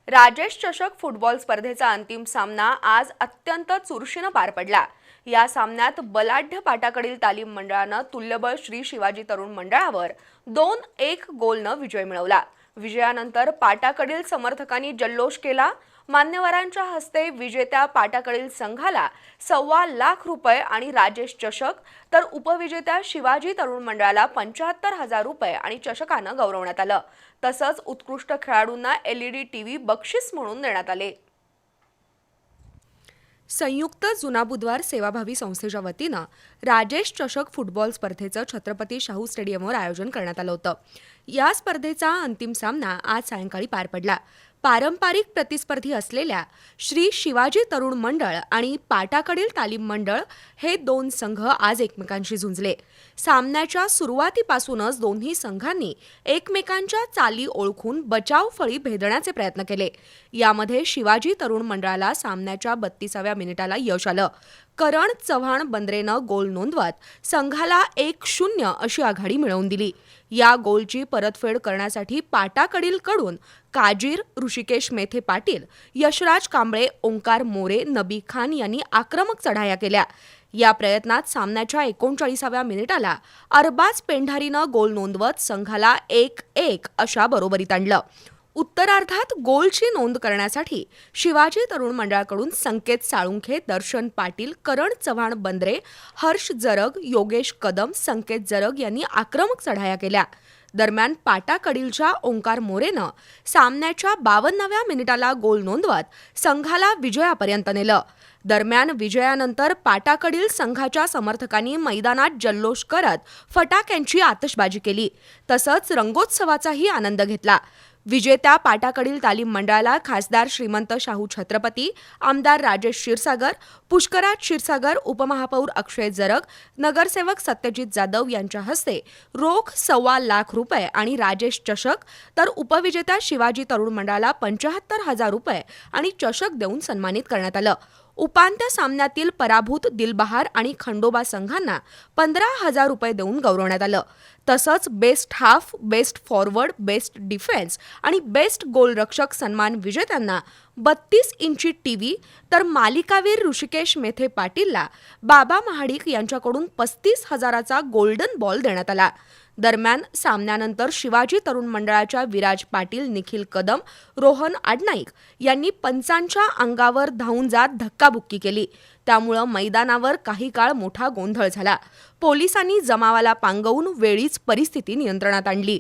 राजेश चषक फुटबॉल स्पर्धेचा अंतिम सामना आज अत्यंत चुरशीनं पार पडला। या सामन्यात बलाढ्य पाटाकडील तालीम मंडळानं तुल्यबळ श्री शिवाजी तरुण मंडळावर 2-1 गोलनं विजय मिळवला। विजयानंतर पाटाकडील समर्थकांनी जल्लोष केला। मान्यवरांच्या हस्ते विजेत्या पाटाकडील संघाला ₹1,25,000 आणि राजेश चषक, तर उपविजेत्या शिवाजी तरुण मंडळाला ₹75,000 आणि चषकानं गौरवण्यात आलं। तसंच उत्कृष्ट खेळाडूंना LED टीव्ही बक्षीस म्हणून देण्यात आले। संयुक्त जुना बुधवार सेवाभावी संस्थेच्या वतीनं राजेश चषक फुटबॉल स्पर्धेचं छत्रपती शाहू स्टेडियमवर आयोजन करण्यात आलं होतं। या स्पर्धेचा अंतिम सामना आज सायंकाळी पार पडला। पारंपरिक प्रतिस्पर्धी असलेल्या श्री शिवाजी तरुण मंडळ आणि पाटाकडील तालीम मंडळ हे दोन संघ आज एकमेकांशी झुंजले। सामन्याच्या सुरुवातीपासूनच दोन्ही संघांनी एकमेकांच्या चाली ओळखून बचाव फळी भेदण्याचे प्रयत्न केले। यामध्ये शिवाजी तरुण मंडळाला सामन्याच्या 32व्या मिनिटाला यश आलं। करण चव्हाण बंद्रेनं गोल नोंदवत संघाला 1-0 अशी आघाडी मिळवून दिली। या गोलची परतफेड करण्यासाठी पाटाकडील कडून काजीर, ऋषिकेश मेथे पाटील, यशराज कांबळे, ओंकार मोरे, नबी खान यांनी आक्रमक चढाया केल्या। या प्रयत्नात सामन्याच्या 39व्या मिनिटाला अरबाज पेंढारीनं गोल नोंदवत संघाला 1-1 अशा बरोबरीत आणलं। उत्तरार्धात गोलची नोंद करण्यासाठी शिवाजी तरुण मंडळाकडून संकेत साळुंखे, दर्शन पाटील, करण चव्हाण बंद्रे, हर्ष जरग, योगेश कदम, संकेत जरग यांनी आक्रमक चढाया केल्या। दरम्यान पाटाकडीलच्या ओंकार मोरेनं सामन्याच्या 52व्या मिनिटाला गोल नोंदवत संघाला विजयापर्यंत नेलं। दरम्यान विजयानंतर पाटाकडील संघाच्या समर्थकांनी मैदानात जल्लोष करत फटाक्यांची आतषबाजी केली। तसंच रंगोत्सवाचाही आनंद घेतला। विजेत्या पाटाकडील तालीम मंडळाला खासदार श्रीमंत शाहू छत्रपती, आमदार राजेश क्षीरसागर, पुष्कराज क्षीरसागर, उपमहापौर अक्षय जरग, नगरसेवक सत्यजित जाधव यांच्या हस्ते रोख ₹1,25,000 आणि राजेश चषक, तर उपविजेत्या शिवाजी तरुण मंडळाला ₹75,000 आणि चषक देऊन सन्मानित करण्यात आलं। उपांत्य सामन्यातील पराभूत दिलबहार आणि खंडोबा संघांना ₹15,000 देऊन गौरवण्यात आलं। तसंच best half, best forward, best defence आणि बेस्ट गोलरक्षक सन्मान विजेत्यांना 32 इंची टीव्ही, तर मालिकावीर ऋषिकेश मेथे पाटीलला बाबा महाडिक यांच्याकडून 35,000चा गोल्डन बॉल देण्यात आला। दरम्यान सामन्यानंतर शिवाजी तरुण मंडळाच्या विराज पाटील, निखिल कदम, रोहन आडनाईक यांनी पंचांच्या अंगावर धावून जात धक्काबुक्की केली। त्यामुळं मैदानावर काही काळ मोठा गोंधळ झाला। पोलिसांनी जमावाला पांगवून वेळीच परिस्थिती नियंत्रणात आणली।